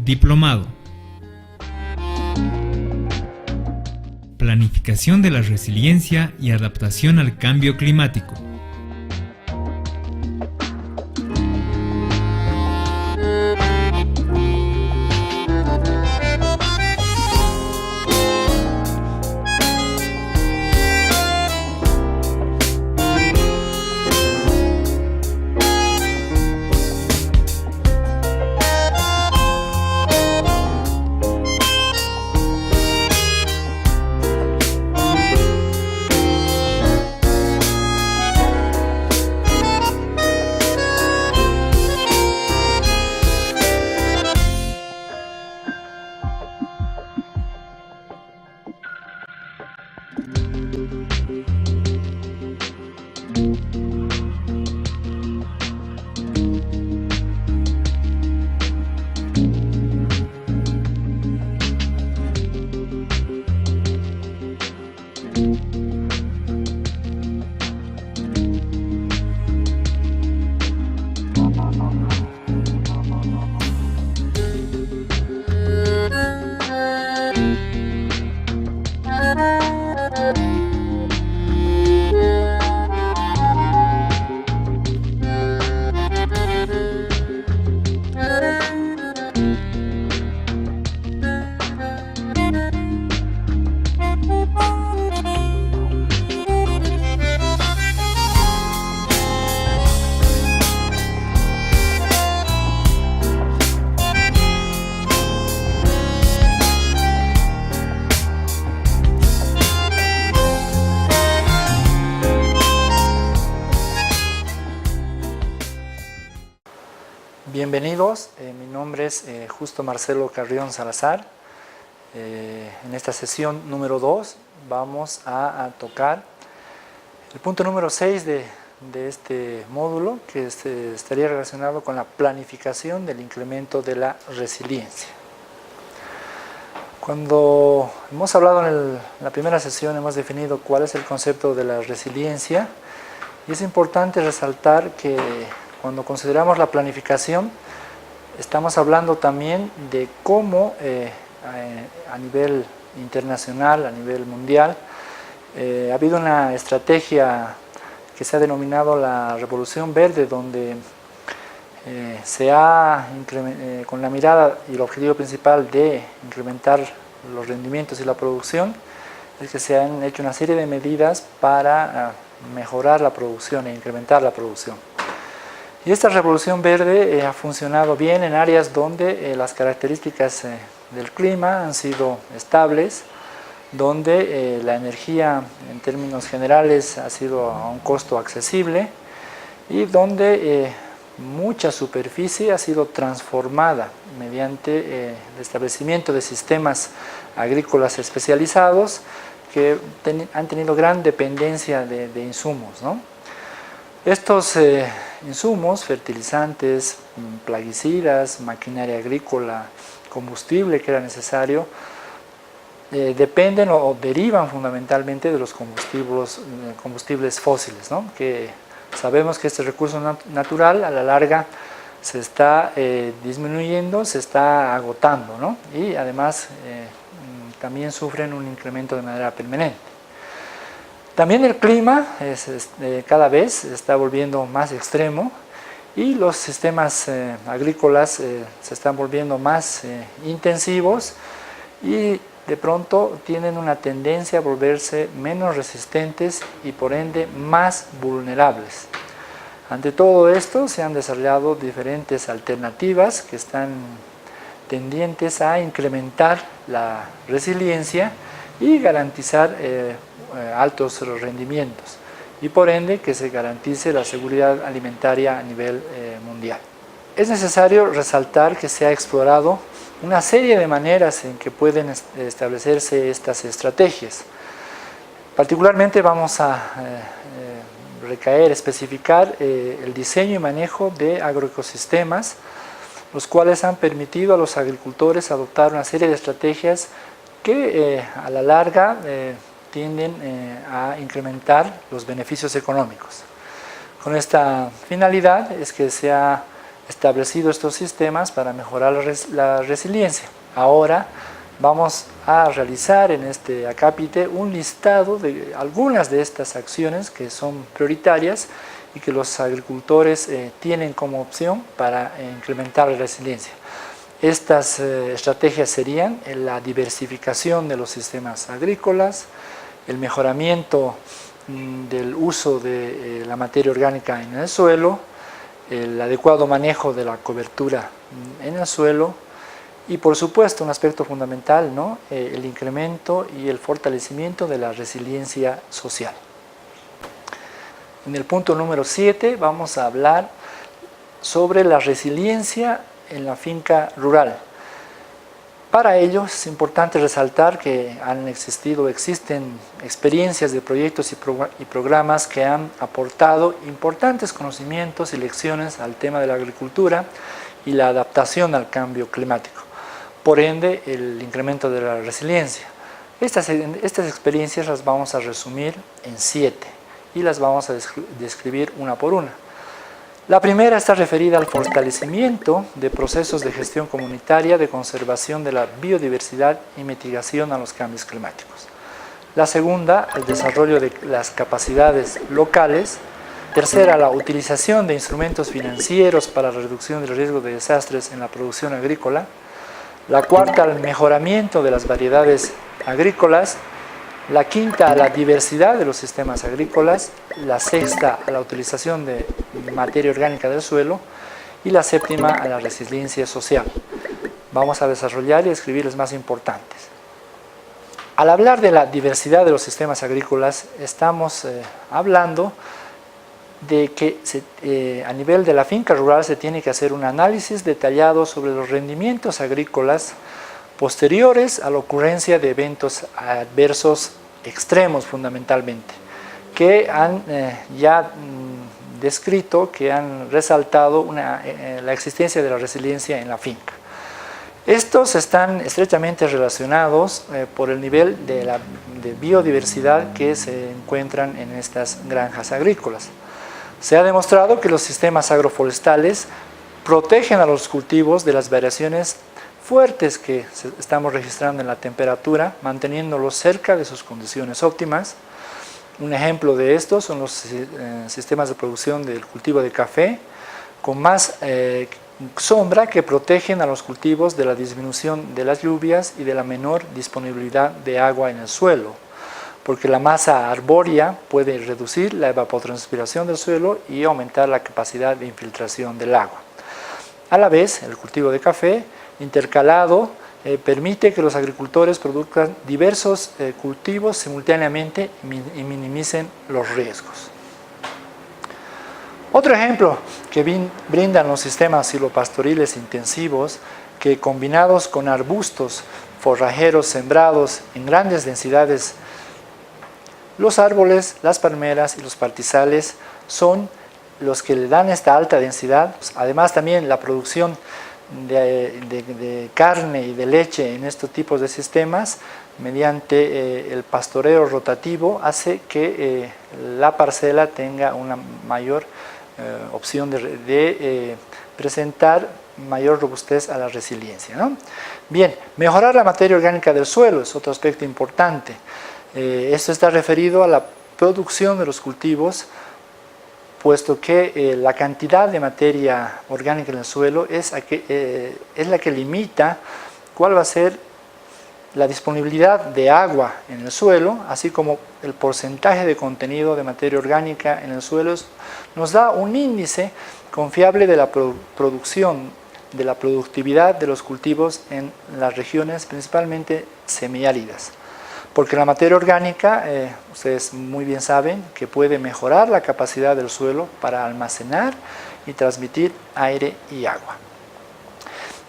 Diplomado. Planificación de la resiliencia y adaptación al cambio climático. Bienvenidos, mi nombre es Justo Marcelo Carrión Salazar. En esta sesión número 2 vamos a tocar el punto número 6 de este módulo, que estaría relacionado con la planificación del incremento de la resiliencia. Cuando hemos hablado en la primera sesión, hemos definido cuál es el concepto de la resiliencia, y es importante resaltar que cuando consideramos la planificación, estamos hablando también de cómo a nivel internacional, a nivel mundial, ha habido una estrategia que se ha denominado la Revolución Verde, donde se ha, con la mirada y el objetivo principal de incrementar los rendimientos y la producción, es que se han hecho una serie de medidas para mejorar la producción e incrementar la producción. Y esta revolución verde ha funcionado bien en áreas donde las características del clima han sido estables, donde la energía en términos generales ha sido a un costo accesible y donde mucha superficie ha sido transformada mediante el establecimiento de sistemas agrícolas especializados que han tenido gran dependencia de insumos, ¿no? Estos insumos, fertilizantes, plaguicidas, maquinaria agrícola, combustible que era necesario, dependen o derivan fundamentalmente de los combustibles fósiles, ¿no? Que sabemos que este recurso natural a la larga se está disminuyendo, se está agotando, ¿no? Y además también sufren un incremento de manera permanente. También el clima cada vez se está volviendo más extremo y los sistemas agrícolas se están volviendo más intensivos y de pronto tienen una tendencia a volverse menos resistentes y por ende más vulnerables. Ante todo esto se han desarrollado diferentes alternativas que están tendientes a incrementar la resiliencia y garantizar altos rendimientos y por ende que se garantice la seguridad alimentaria a nivel mundial. Es necesario resaltar que se ha explorado una serie de maneras en que pueden establecerse estas estrategias. Particularmente vamos a especificar el diseño y manejo de agroecosistemas, los cuales han permitido a los agricultores adoptar una serie de estrategias que a la larga tienden a incrementar los beneficios económicos. Con esta finalidad es que se ha establecido estos sistemas para mejorar la resiliencia. Ahora vamos a realizar en este acápite un listado de algunas de estas acciones que son prioritarias y que los agricultores tienen como opción para incrementar la resiliencia. Estas estrategias serían la diversificación de los sistemas agrícolas, el mejoramiento del uso de la materia orgánica en el suelo, el adecuado manejo de la cobertura en el suelo y, por supuesto, un aspecto fundamental, ¿no? El incremento y el fortalecimiento de la resiliencia social. En el punto número 7 vamos a hablar sobre la resiliencia en la finca rural. Para ello es importante resaltar que existen experiencias de proyectos y programas que han aportado importantes conocimientos y lecciones al tema de la agricultura y la adaptación al cambio climático. Por ende, el incremento de la resiliencia. Estas experiencias las vamos a resumir en 7 y las vamos a describir una por una. La primera está referida al fortalecimiento de procesos de gestión comunitaria de conservación de la biodiversidad y mitigación a los cambios climáticos. La segunda, el desarrollo de las capacidades locales. Tercera, la utilización de instrumentos financieros para la reducción del riesgo de desastres en la producción agrícola. La cuarta, el mejoramiento de las variedades agrícolas. La quinta, la diversidad de los sistemas agrícolas. La sexta, la utilización de materia orgánica del suelo. Y la séptima, la resiliencia social. Vamos a desarrollar y escribir las más importantes. Al hablar de la diversidad de los sistemas agrícolas, estamos hablando de que a nivel de la finca rural se tiene que hacer un análisis detallado sobre los rendimientos agrícolas posteriores a la ocurrencia de eventos adversos extremos fundamentalmente, que han ya descrito, que han resaltado la existencia de la resiliencia en la finca. Estos están estrechamente relacionados por el nivel de biodiversidad que se encuentran en estas granjas agrícolas. Se ha demostrado que los sistemas agroforestales protegen a los cultivos de las variaciones fuertes que estamos registrando en la temperatura, manteniéndolos cerca de sus condiciones óptimas. Un ejemplo de esto son los sistemas de producción del cultivo de café, con más sombra, que protegen a los cultivos de la disminución de las lluvias y de la menor disponibilidad de agua en el suelo, porque la masa arbórea puede reducir la evapotranspiración del suelo y aumentar la capacidad de infiltración del agua. A la vez, el cultivo de café intercalado permite que los agricultores produzcan diversos cultivos simultáneamente y minimicen los riesgos. Otro ejemplo que brindan los sistemas silvopastoriles intensivos, que combinados con arbustos forrajeros sembrados en grandes densidades, los árboles, las palmeras y los pastizales son los que le dan esta alta densidad. Además, también la producción de carne y de leche en estos tipos de sistemas mediante el pastoreo rotativo hace que la parcela tenga una mayor opción de presentar mayor robustez a la resiliencia, ¿no? Bien, mejorar la materia orgánica del suelo es otro aspecto importante. Esto está referido a la producción de los cultivos, puesto que la cantidad de materia orgánica en el suelo es la que limita cuál va a ser la disponibilidad de agua en el suelo, así como el porcentaje de contenido de materia orgánica en el suelo. Nos da un índice confiable de la producción, de la productividad de los cultivos en las regiones principalmente semiáridas. Porque la materia orgánica, ustedes muy bien saben, que puede mejorar la capacidad del suelo para almacenar y transmitir aire y agua.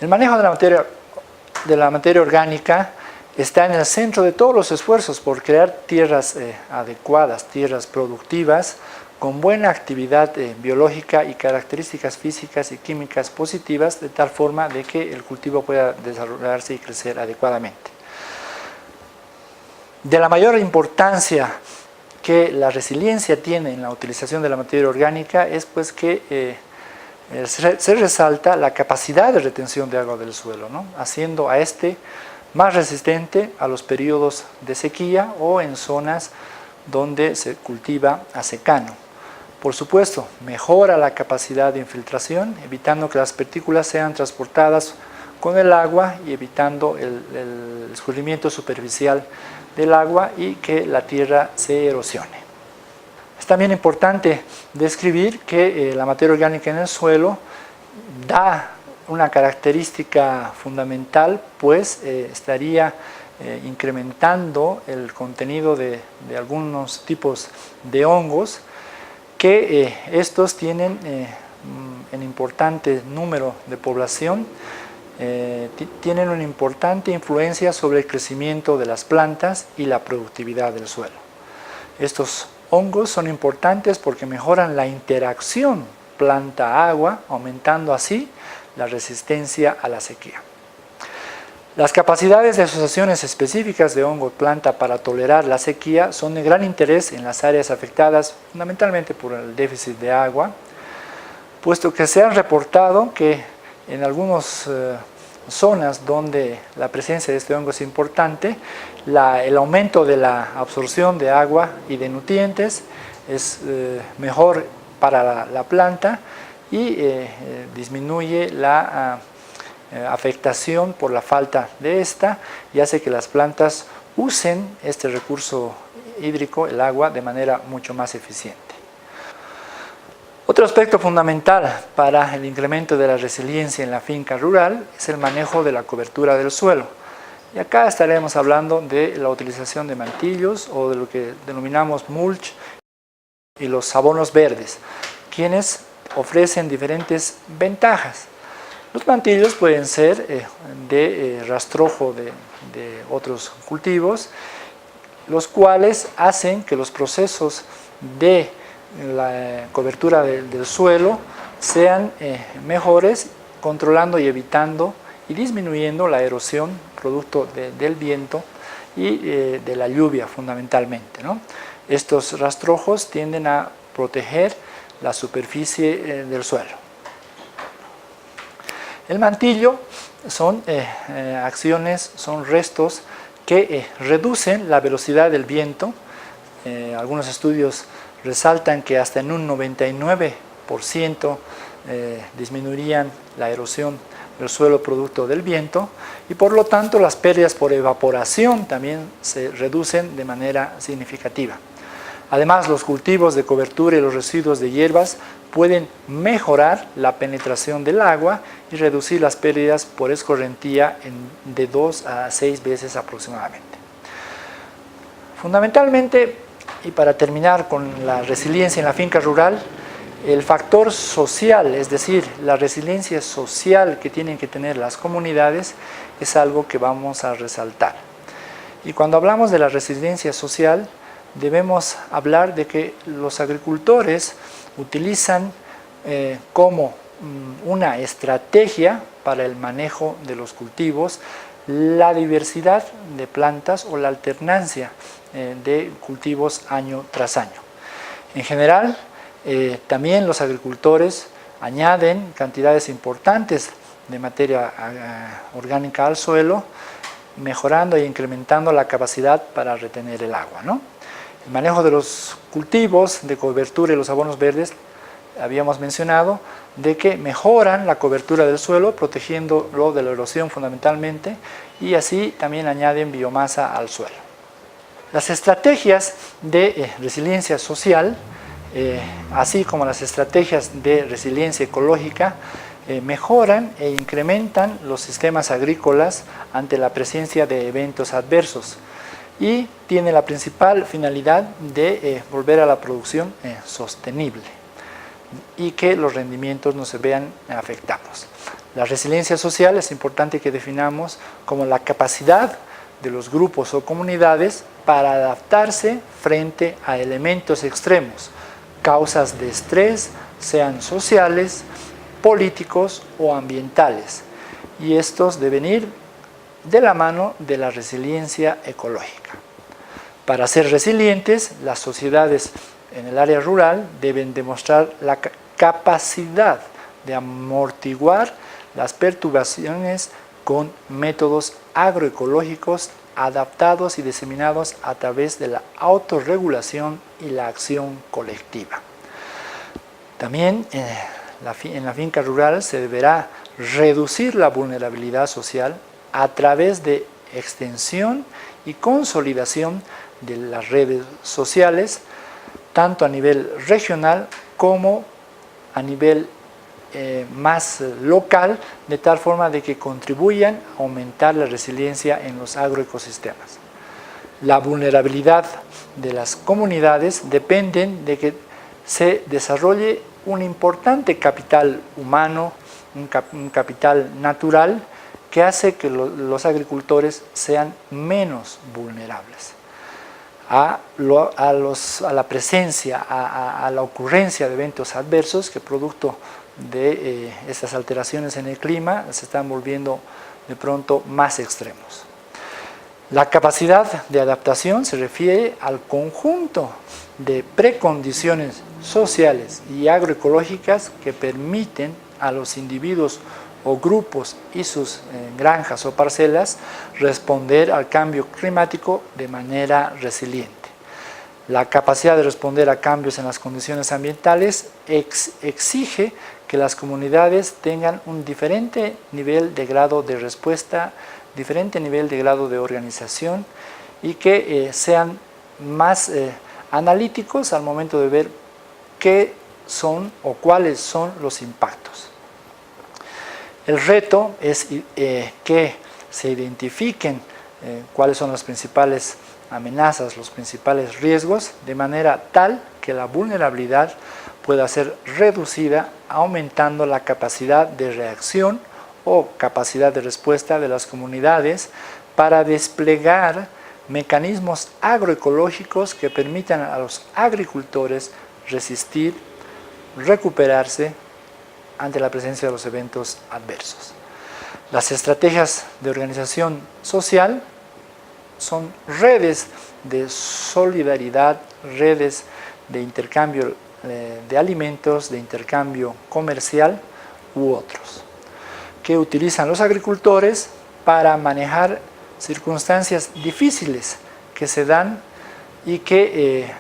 El manejo de la materia orgánica está en el centro de todos los esfuerzos por crear tierras adecuadas, tierras productivas, con buena actividad biológica y características físicas y químicas positivas, de tal forma de que el cultivo pueda desarrollarse y crecer adecuadamente. De la mayor importancia que la resiliencia tiene en la utilización de la materia orgánica es pues que se resalta la capacidad de retención de agua del suelo, ¿no? Haciendo a este más resistente a los periodos de sequía o en zonas donde se cultiva a secano. Por supuesto, mejora la capacidad de infiltración, evitando que las partículas sean transportadas con el agua y evitando el escurrimiento superficial del agua y que la tierra se erosione. Es también importante describir que la materia orgánica en el suelo da una característica fundamental, pues estaría incrementando el contenido de algunos tipos de hongos que estos tienen en importante número de población, tienen una importante influencia sobre el crecimiento de las plantas y la productividad del suelo. Estos hongos son importantes porque mejoran la interacción planta-agua, aumentando así la resistencia a la sequía. Las capacidades de asociaciones específicas de hongo planta para tolerar la sequía son de gran interés en las áreas afectadas fundamentalmente por el déficit de agua, puesto que se han reportado que en algunas zonas donde la presencia de este hongo es importante, el aumento de la absorción de agua y de nutrientes es mejor para la planta y disminuye la afectación por la falta de esta y hace que las plantas usen este recurso hídrico, el agua, de manera mucho más eficiente. Otro aspecto fundamental para el incremento de la resiliencia en la finca rural es el manejo de la cobertura del suelo. Y acá estaremos hablando de la utilización de mantillos o de lo que denominamos mulch y los abonos verdes, quienes ofrecen diferentes ventajas. Los mantillos pueden ser de rastrojo de otros cultivos, los cuales hacen que los procesos de la cobertura del suelo sean mejores, controlando y evitando y disminuyendo la erosión producto del viento y de la lluvia fundamentalmente, ¿no? Estos rastrojos tienden a proteger la superficie del suelo. El mantillo son acciones, son restos que reducen la velocidad del viento. Algunos estudios resaltan que hasta en un 99% disminuirían la erosión del suelo producto del viento y por lo tanto las pérdidas por evaporación también se reducen de manera significativa. Además, los cultivos de cobertura y los residuos de hierbas pueden mejorar la penetración del agua y reducir las pérdidas por escorrentía de 2 a 6 veces aproximadamente. Fundamentalmente, y para terminar con la resiliencia en la finca rural, el factor social, es decir, la resiliencia social que tienen que tener las comunidades, es algo que vamos a resaltar. Y cuando hablamos de la resiliencia social, debemos hablar de que los agricultores utilizan como una estrategia para el manejo de los cultivos la diversidad de plantas o la alternancia de cultivos año tras año. En general, también los agricultores añaden cantidades importantes de materia orgánica al suelo, mejorando e incrementando la capacidad para retener el agua, ¿no? El manejo de los cultivos de cobertura y los abonos verdes, habíamos mencionado, de que mejoran la cobertura del suelo, protegiéndolo de la erosión fundamentalmente, y así también añaden biomasa al suelo. Las estrategias de resiliencia social, así como las estrategias de resiliencia ecológica, mejoran e incrementan los sistemas agrícolas ante la presencia de eventos adversos y tiene la principal finalidad de volver a la producción sostenible y que los rendimientos no se vean afectados. La resiliencia social es importante que definamos como la capacidad de los grupos o comunidades para adaptarse frente a elementos extremos, causas de estrés, sean sociales, políticos o ambientales, y estos deben ir de la mano de la resiliencia ecológica. Para ser resilientes, las sociedades en el área rural deben demostrar la capacidad de amortiguar las perturbaciones con métodos agroecológicos adaptados y diseminados a través de la autorregulación y la acción colectiva. También en la finca rural se deberá reducir la vulnerabilidad social a través de extensión y consolidación de las redes sociales, tanto a nivel regional como a nivel más local, de tal forma de que contribuyan a aumentar la resiliencia en los agroecosistemas. La vulnerabilidad de las comunidades depende de que se desarrolle un importante capital humano, un capital natural, que hace que los agricultores sean menos vulnerables a la presencia, a la ocurrencia de eventos adversos que producto de estas alteraciones en el clima se están volviendo de pronto más extremos. La capacidad de adaptación se refiere al conjunto de precondiciones sociales y agroecológicas que permiten a los individuos o grupos y sus granjas o parcelas responder al cambio climático de manera resiliente. La capacidad de responder a cambios en las condiciones ambientales exige que las comunidades tengan un diferente nivel de grado de respuesta, diferente nivel de grado de organización y que sean más analíticos al momento de ver qué son o cuáles son los impactos. El reto es que se identifiquen cuáles son las principales amenazas, los principales riesgos, de manera tal que la vulnerabilidad pueda ser reducida aumentando la capacidad de reacción o capacidad de respuesta de las comunidades para desplegar mecanismos agroecológicos que permitan a los agricultores resistir, recuperarse ante la presencia de los eventos adversos. Las estrategias de organización social son redes de solidaridad, redes de intercambio de alimentos, de intercambio comercial u otros, que utilizan los agricultores para manejar circunstancias difíciles que se dan y que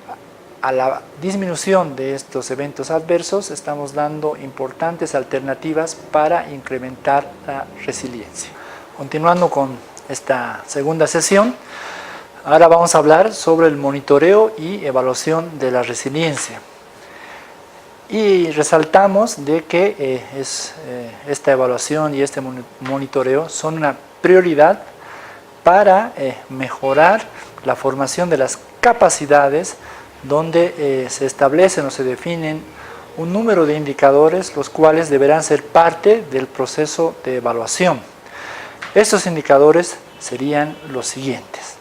a la disminución de estos eventos adversos estamos dando importantes alternativas para incrementar la resiliencia. Continuando con esta segunda sesión, ahora vamos a hablar sobre el monitoreo y evaluación de la resiliencia. Y resaltamos de que esta evaluación y este monitoreo son una prioridad para mejorar la formación de las capacidades, donde se establecen o se definen un número de indicadores los cuales deberán ser parte del proceso de evaluación. Estos indicadores serían los siguientes.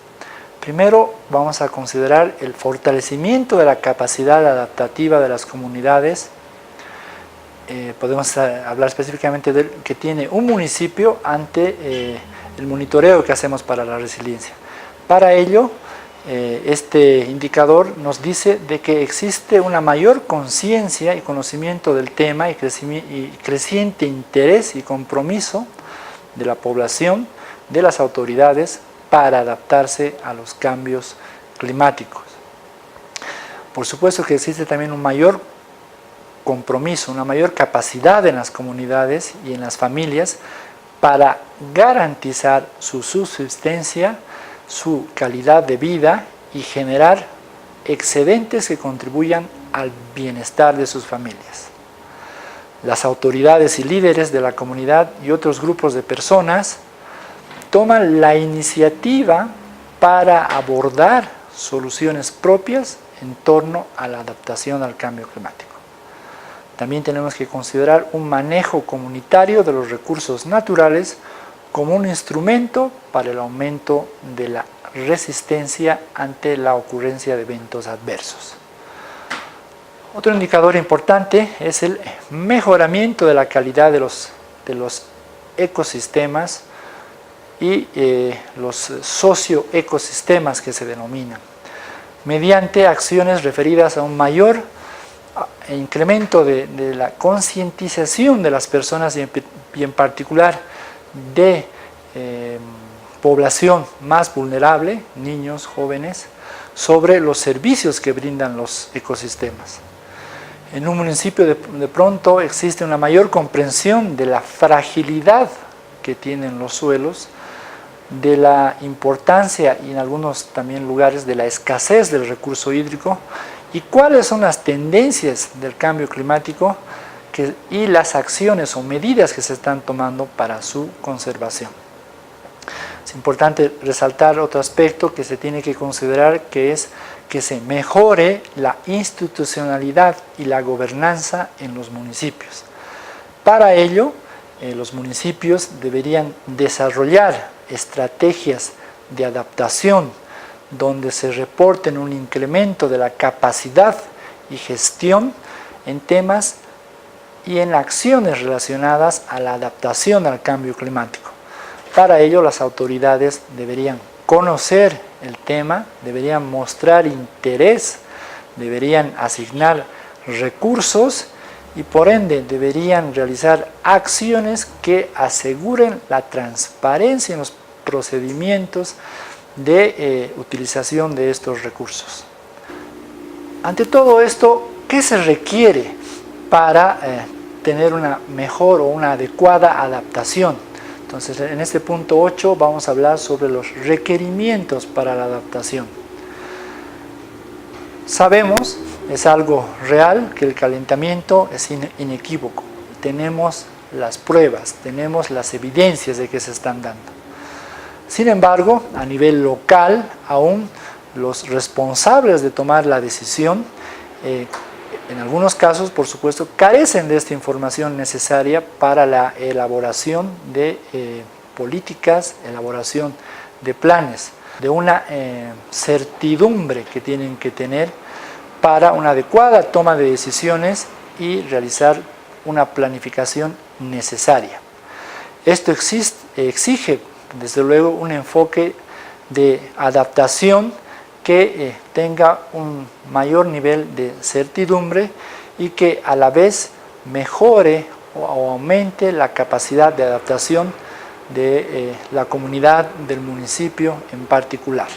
Primero vamos a considerar el fortalecimiento de la capacidad adaptativa de las comunidades. Podemos hablar específicamente de que tiene un municipio ante el monitoreo que hacemos para la resiliencia. Para ello, este indicador nos dice de que existe una mayor conciencia y conocimiento del tema y creciente interés y compromiso de la población, de las autoridades, para adaptarse a los cambios climáticos. Por supuesto que existe también un mayor compromiso, una mayor capacidad en las comunidades y en las familias para garantizar su subsistencia, su calidad de vida y generar excedentes que contribuyan al bienestar de sus familias. Las autoridades y líderes de la comunidad y otros grupos de personas toman la iniciativa para abordar soluciones propias en torno a la adaptación al cambio climático. También tenemos que considerar un manejo comunitario de los recursos naturales como un instrumento para el aumento de la resistencia ante la ocurrencia de eventos adversos. Otro indicador importante es el mejoramiento de la calidad de los ecosistemas y los socioecosistemas que se denominan. mediante acciones referidas a un mayor incremento de la concientización de las personas y en particular de población más vulnerable, niños, jóvenes, sobre los servicios que brindan los ecosistemas. En un municipio de pronto existe una mayor comprensión de la fragilidad que tienen los suelos, de la importancia y en algunos también lugares de la escasez del recurso hídrico y cuáles son las tendencias del cambio climático y las acciones o medidas que se están tomando para su conservación. Es importante resaltar otro aspecto que se tiene que considerar, que es que se mejore la institucionalidad y la gobernanza en los municipios. Para ello, los municipios deberían desarrollar estrategias de adaptación donde se reporten un incremento de la capacidad y gestión en temas y en acciones relacionadas a la adaptación al cambio climático. Para ello, las autoridades deberían conocer el tema, deberían mostrar interés, deberían asignar recursos y por ende deberían realizar acciones que aseguren la transparencia en los procedimientos de utilización de estos recursos. Ante todo esto, ¿qué se requiere para tener una mejor o una adecuada adaptación? Entonces, en este punto 8 vamos a hablar sobre los requerimientos para la adaptación. Sabemos, es algo real, que el calentamiento es inequívoco. Tenemos las pruebas, tenemos las evidencias de que se están dando. Sin embargo, a nivel local, aún los responsables de tomar la decisión, en algunos casos, por supuesto, carecen de esta información necesaria para la elaboración de políticas, elaboración de planes, de una certidumbre que tienen que tener para una adecuada toma de decisiones y realizar una planificación necesaria. Esto exige, desde luego, un enfoque de adaptación que tenga un mayor nivel de certidumbre y que a la vez mejore o aumente la capacidad de adaptación de la comunidad del municipio en particular.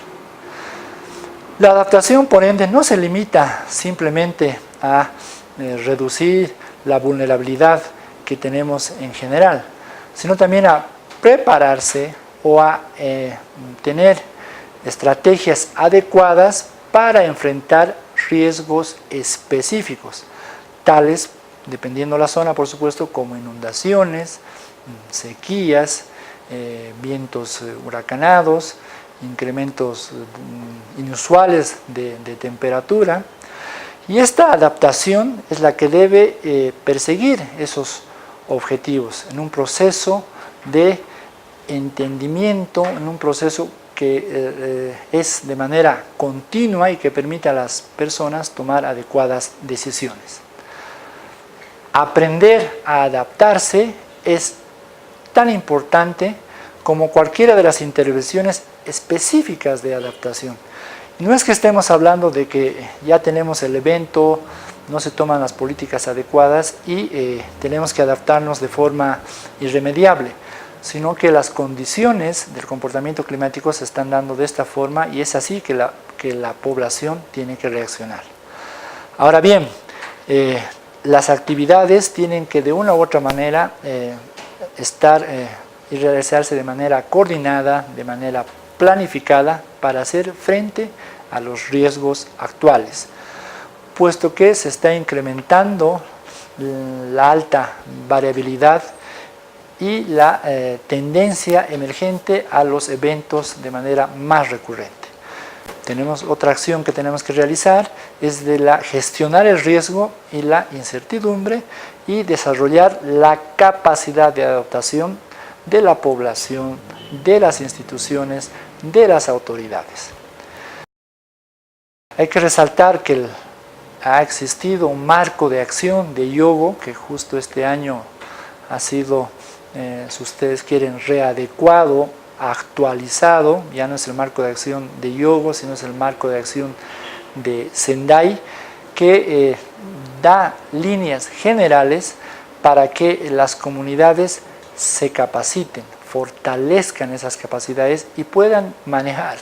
La adaptación, por ende, no se limita simplemente a reducir la vulnerabilidad que tenemos en general, sino también a prepararse o a tener estrategias adecuadas para enfrentar riesgos específicos, tales, dependiendo de la zona, por supuesto, como inundaciones, sequías, vientos huracanados, incrementos inusuales de temperatura. Y esta adaptación es la que debe perseguir esos objetivos en un proceso de entendimiento, en un proceso que es de manera continua y que permite a las personas tomar adecuadas decisiones. Aprender a adaptarse es tan importante como cualquiera de las intervenciones específicas de adaptación. No es que estemos hablando de que ya tenemos el evento, no se toman las políticas adecuadas y tenemos que adaptarnos de forma irremediable, sino que las condiciones del comportamiento climático se están dando de esta forma y es así que la población tiene que reaccionar. Ahora bien, las actividades tienen que de una u otra manera estar y realizarse de manera coordinada, de manera planificada para hacer frente a los riesgos actuales, puesto que se está incrementando la alta variabilidad y la tendencia emergente a los eventos de manera más recurrente. Tenemos otra acción que tenemos que realizar, es de gestionar el riesgo y la incertidumbre y desarrollar la capacidad de adaptación de la población, de las instituciones, de las autoridades. Hay que resaltar que ha existido un marco de acción de Hyogo que justo este año ha sido, si ustedes quieren, readecuado, actualizado. Ya no es el marco de acción de Hyogo, sino es el marco de acción de Sendai que da líneas generales para que las comunidades se capaciten, fortalezcan esas capacidades y puedan manejar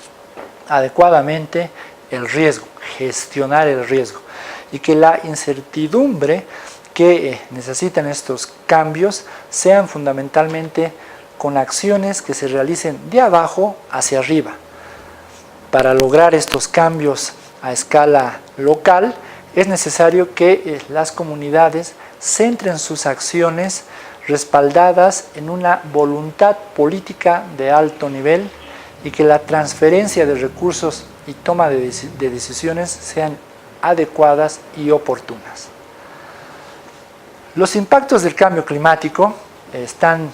adecuadamente el riesgo, gestionar el riesgo, y que la incertidumbre que necesitan estos cambios sean fundamentalmente con acciones que se realicen de abajo hacia arriba. Para lograr estos cambios a escala local es necesario que las comunidades centren sus acciones respaldadas en una voluntad política de alto nivel y que la transferencia de recursos y toma de decisiones sean adecuadas y oportunas. Los impactos del cambio climático están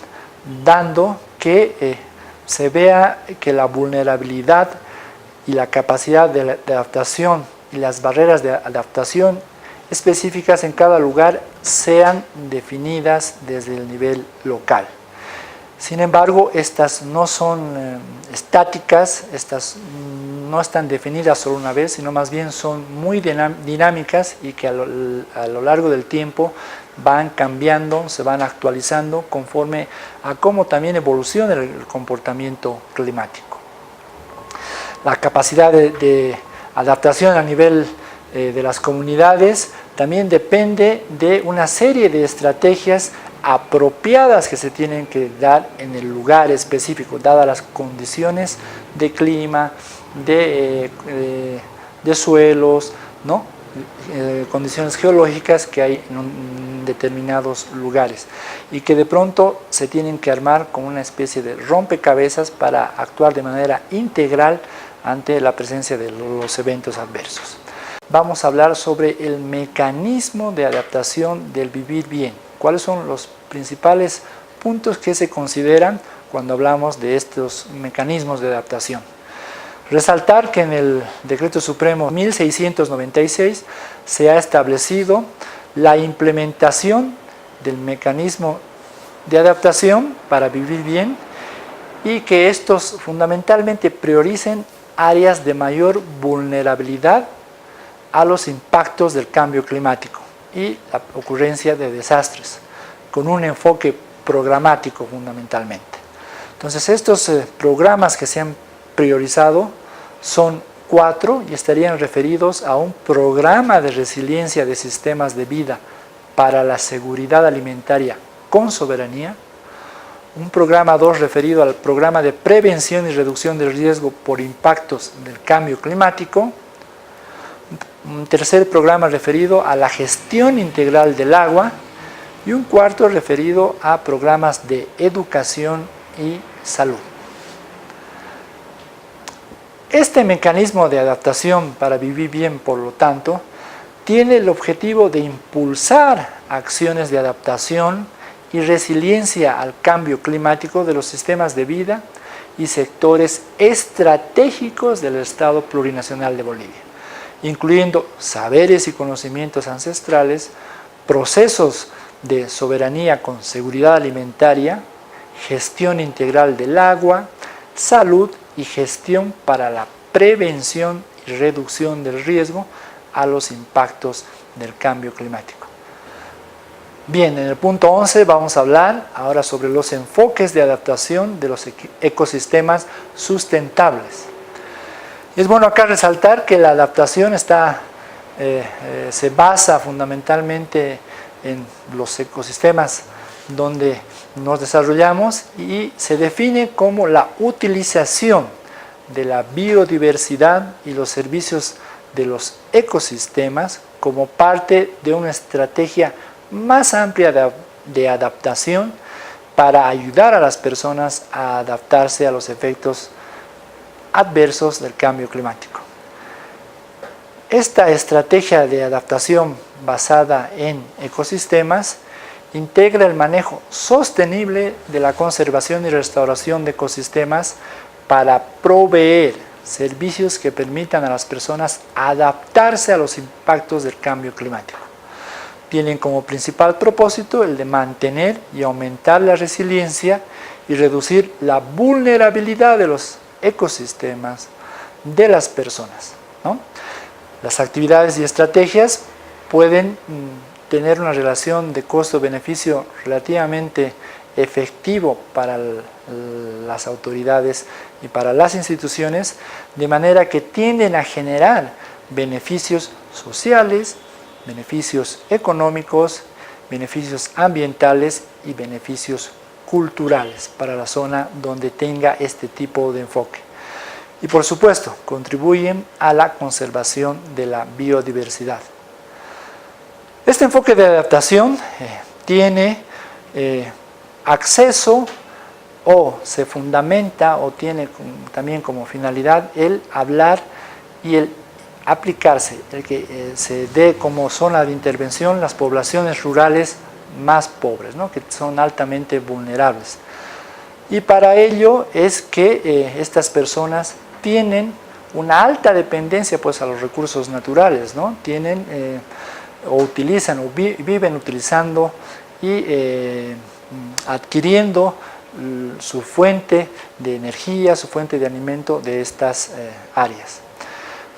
dando que se vea que la vulnerabilidad y la capacidad de adaptación y las barreras de adaptación específicas en cada lugar sean definidas desde el nivel local. Sin embargo, estas no son estáticas, estas no están definidas solo una vez, sino más bien son muy dinámicas y que a lo largo del tiempo van cambiando, se van actualizando conforme a cómo también evoluciona el comportamiento climático. La capacidad de adaptación a nivel de las comunidades también depende de una serie de estrategias apropiadas que se tienen que dar en el lugar específico, dadas las condiciones de clima, de suelos, ¿no? Condiciones geológicas que hay en determinados lugares y que de pronto se tienen que armar como una especie de rompecabezas para actuar de manera integral ante la presencia de los eventos adversos. Vamos a hablar sobre el mecanismo de adaptación del vivir bien. ¿Cuáles son los principales puntos que se consideran cuando hablamos de estos mecanismos de adaptación? Resaltar que en el Decreto Supremo 1696 se ha establecido la implementación del mecanismo de adaptación para vivir bien y que estos fundamentalmente prioricen áreas de mayor vulnerabilidad a los impactos del cambio climático y la ocurrencia de desastres, con un enfoque programático fundamentalmente. Entonces, estos programas que se han priorizado son 4 y estarían referidos a un programa de resiliencia de sistemas de vida para la seguridad alimentaria con soberanía, un programa 2 referido al programa de prevención y reducción del riesgo por impactos del cambio climático, un tercer programa referido a la gestión integral del agua y un cuarto referido a programas de educación y salud. Este mecanismo de adaptación para vivir bien, por lo tanto, tiene el objetivo de impulsar acciones de adaptación y resiliencia al cambio climático de los sistemas de vida y sectores estratégicos del Estado Plurinacional de Bolivia, incluyendo saberes y conocimientos ancestrales, procesos de soberanía con seguridad alimentaria, gestión integral del agua, salud y gestión para la prevención y reducción del riesgo a los impactos del cambio climático. Bien, en el punto 11 vamos a hablar ahora sobre los enfoques de adaptación de los ecosistemas sustentables. Es bueno acá resaltar que la adaptación se basa fundamentalmente en los ecosistemas donde nos desarrollamos y se define como la utilización de la biodiversidad y los servicios de los ecosistemas como parte de una estrategia más amplia de adaptación para ayudar a las personas a adaptarse a los efectos adversos del cambio climático. Esta estrategia de adaptación basada en ecosistemas integra el manejo sostenible de la conservación y restauración de ecosistemas para proveer servicios que permitan a las personas adaptarse a los impactos del cambio climático. Tienen como principal propósito el de mantener y aumentar la resiliencia y reducir la vulnerabilidad de los ecosistemas de las personas, ¿no? Las actividades y estrategias pueden tener una relación de costo-beneficio relativamente efectivo para las autoridades y para las instituciones, de manera que tienden a generar beneficios sociales, beneficios económicos, beneficios ambientales y beneficios culturales para la zona donde tenga este tipo de enfoque. Y por supuesto, contribuyen a la conservación de la biodiversidad. Este enfoque de adaptación tiene acceso o se fundamenta o tiene también como finalidad el hablar y el aplicarse, el que se dé como zona de intervención las poblaciones rurales más pobres, ¿no?, que son altamente vulnerables. Y para ello es que estas personas tienen una alta dependencia pues a los recursos naturales, ¿no? Tienen o utilizan o viven utilizando y adquiriendo su fuente de energía, su fuente de alimento de estas áreas.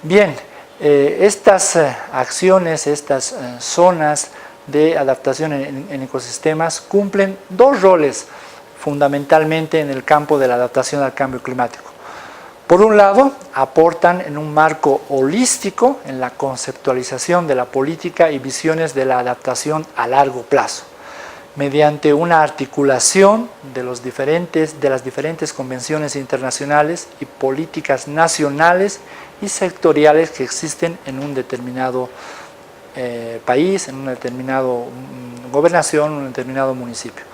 Bien, estas acciones, estas zonas de adaptación en ecosistemas cumplen dos roles fundamentalmente en el campo de la adaptación al cambio climático. Por un lado, aportan en un marco holístico en la conceptualización de la política y visiones de la adaptación a largo plazo, mediante una articulación de las diferentes convenciones internacionales y políticas nacionales y sectoriales que existen en un determinado país, en una determinada gobernación, en un determinado municipio.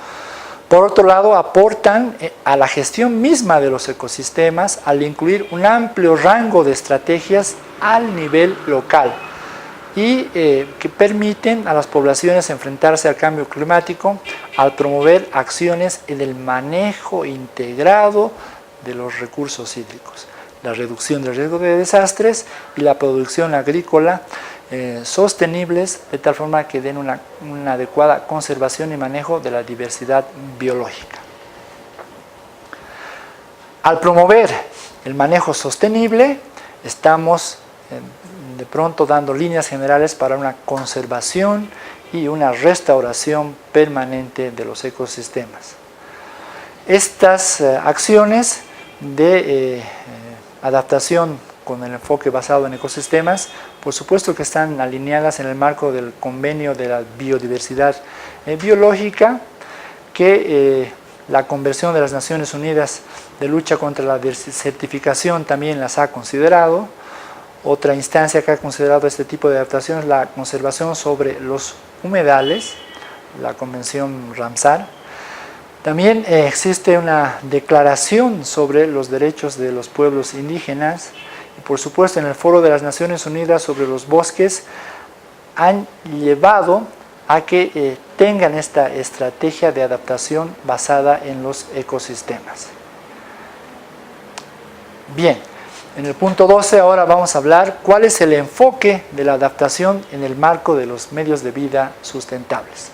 Por otro lado, aportan a la gestión misma de los ecosistemas al incluir un amplio rango de estrategias al nivel local y que permiten a las poblaciones enfrentarse al cambio climático al promover acciones en el manejo integrado de los recursos hídricos, la reducción del riesgo de desastres y la producción agrícola sostenibles, de tal forma que den una adecuada conservación y manejo de la diversidad biológica. Al promover el manejo sostenible, estamos de pronto dando líneas generales para una conservación y una restauración permanente de los ecosistemas. Estas acciones de adaptación con el enfoque basado en ecosistemas, por supuesto que están alineadas en el marco del Convenio de la Biodiversidad Biológica, que la Convención de las Naciones Unidas de lucha contra la desertificación también las ha considerado. Otra instancia que ha considerado este tipo de adaptación es la conservación sobre los humedales, la Convención Ramsar. También existe una declaración sobre los derechos de los pueblos indígenas y por supuesto en el Foro de las Naciones Unidas sobre los bosques han llevado a que tengan esta estrategia de adaptación basada en los ecosistemas. Bien, en el punto 12 ahora vamos a hablar cuál es el enfoque de la adaptación en el marco de los medios de vida sustentables.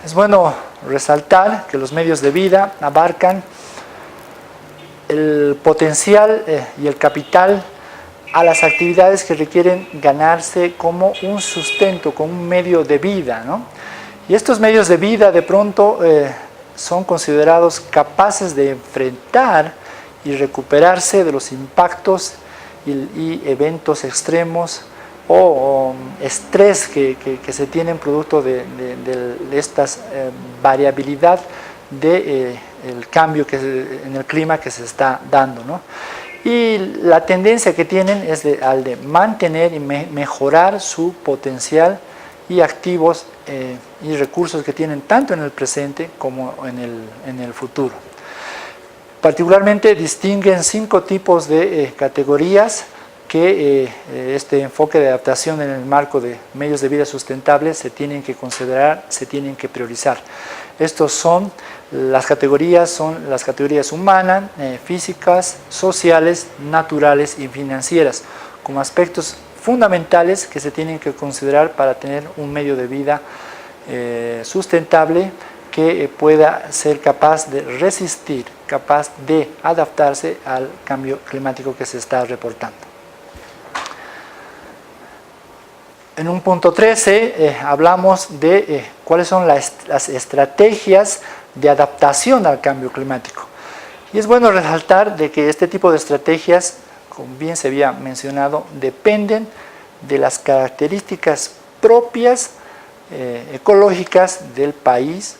Es bueno resaltar que los medios de vida abarcan el potencial y el capital a las actividades que requieren ganarse como un sustento, como un medio de vida, ¿no? Y estos medios de vida de pronto son considerados capaces de enfrentar y recuperarse de los impactos y eventos extremos o estrés que se tienen producto de esta variabilidad del cambio en el clima que se está dando, ¿no? Y la tendencia que tienen es al de mantener y mejorar su potencial y activos y recursos que tienen tanto en el presente como en el futuro. Particularmente distinguen 5 tipos de categorías que este enfoque de adaptación en el marco de medios de vida sustentables se tienen que considerar, se tienen que priorizar. Estos son las categorías humanas, físicas, sociales, naturales y financieras, como aspectos fundamentales que se tienen que considerar para tener un medio de vida sustentable que pueda ser capaz de resistir, capaz de adaptarse al cambio climático que se está reportando. En un punto 13 hablamos de cuáles son las estrategias de adaptación al cambio climático. Y es bueno resaltar de que este tipo de estrategias, como bien se había mencionado, dependen de las características propias ecológicas del país.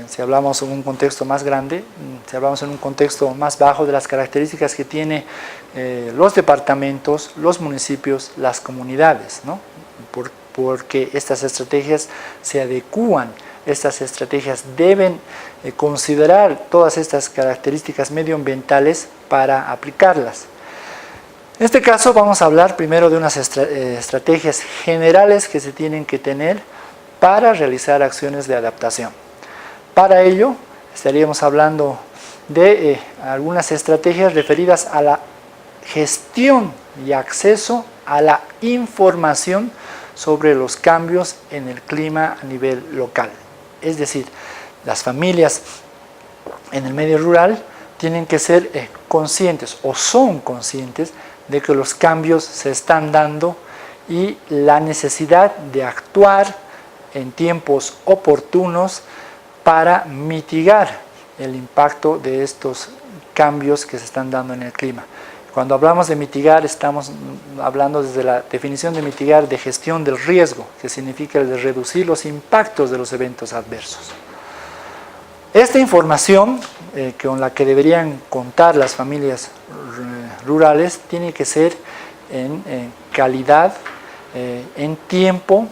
Si hablamos en un contexto más grande, si hablamos en un contexto más bajo, de las características que tienen los departamentos, los municipios, las comunidades, ¿no? Porque estas estrategias se adecúan, estas estrategias deben considerar todas estas características medioambientales para aplicarlas. En este caso vamos a hablar primero de unas estrategias generales que se tienen que tener para realizar acciones de adaptación. Para ello estaríamos hablando de algunas estrategias referidas a la gestión y acceso a la información sobre los cambios en el clima a nivel local. Es decir, las familias en el medio rural tienen que ser conscientes o son conscientes de que los cambios se están dando y la necesidad de actuar en tiempos oportunos para mitigar el impacto de estos cambios que se están dando en el clima. Cuando hablamos de mitigar, estamos hablando desde la definición de mitigar de gestión del riesgo, que significa el de reducir los impactos de los eventos adversos. Esta información con la que deberían contar las familias rurales tiene que ser en calidad, en tiempo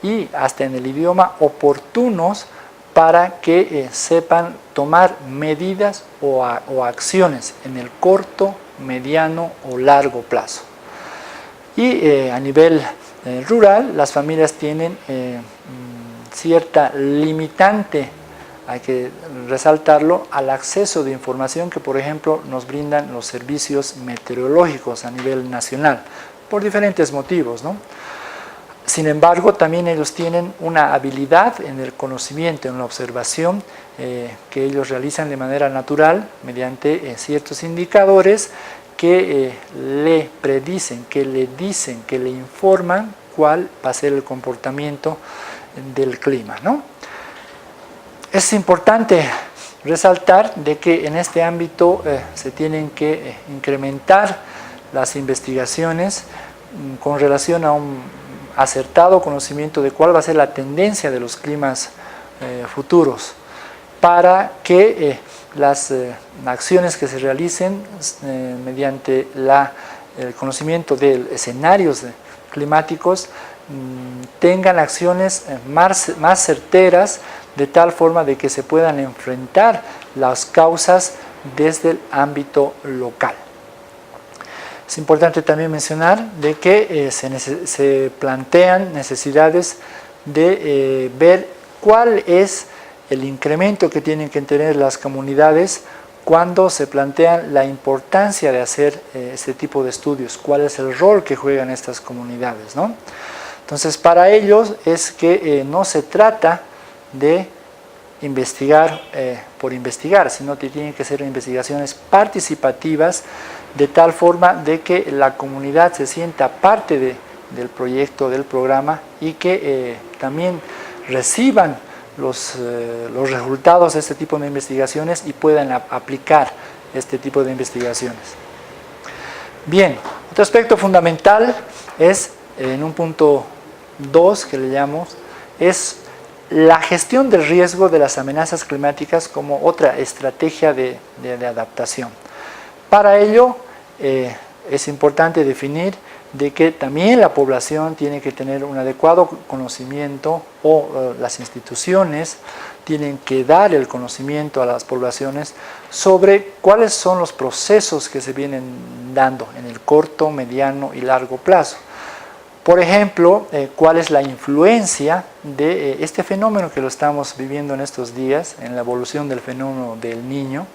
y hasta en el idioma oportunos para que sepan tomar medidas o acciones en el corto, mediano o largo plazo. Y a nivel rural, las familias tienen cierta limitante, hay que resaltarlo, al acceso de información que, por ejemplo, nos brindan los servicios meteorológicos a nivel nacional, por diferentes motivos, ¿no? Sin embargo, también ellos tienen una habilidad en el conocimiento, en la observación, que ellos realizan de manera natural mediante ciertos indicadores que le predicen, que le dicen, que le informan cuál va a ser el comportamiento del clima, ¿no? Es importante resaltar de que en este ámbito se tienen que incrementar las investigaciones con relación a un acertado conocimiento de cuál va a ser la tendencia de los climas futuros, para que las acciones que se realicen mediante el conocimiento de escenarios climáticos tengan acciones más certeras, de tal forma de que se puedan enfrentar las causas desde el ámbito local. Es importante también mencionar de que se plantean necesidades de ver cuál es el incremento que tienen que tener las comunidades cuando se plantean la importancia de hacer este tipo de estudios, cuál es el rol que juegan estas comunidades, ¿no? Entonces, para ellos es que no se trata de investigar por investigar, sino que tienen que ser investigaciones participativas, de tal forma de que la comunidad se sienta parte del proyecto, del programa, y que también reciban los resultados de este tipo de investigaciones y puedan aplicar este tipo de investigaciones. Bien, otro aspecto fundamental es, en un punto 2 que le llamamos, es la gestión del riesgo de las amenazas climáticas como otra estrategia de adaptación. Para ello es importante definir de que también la población tiene que tener un adecuado conocimiento, o las instituciones tienen que dar el conocimiento a las poblaciones sobre cuáles son los procesos que se vienen dando en el corto, mediano y largo plazo. Por ejemplo, cuál es la influencia de este fenómeno que lo estamos viviendo en estos días, en la evolución del fenómeno del Niño,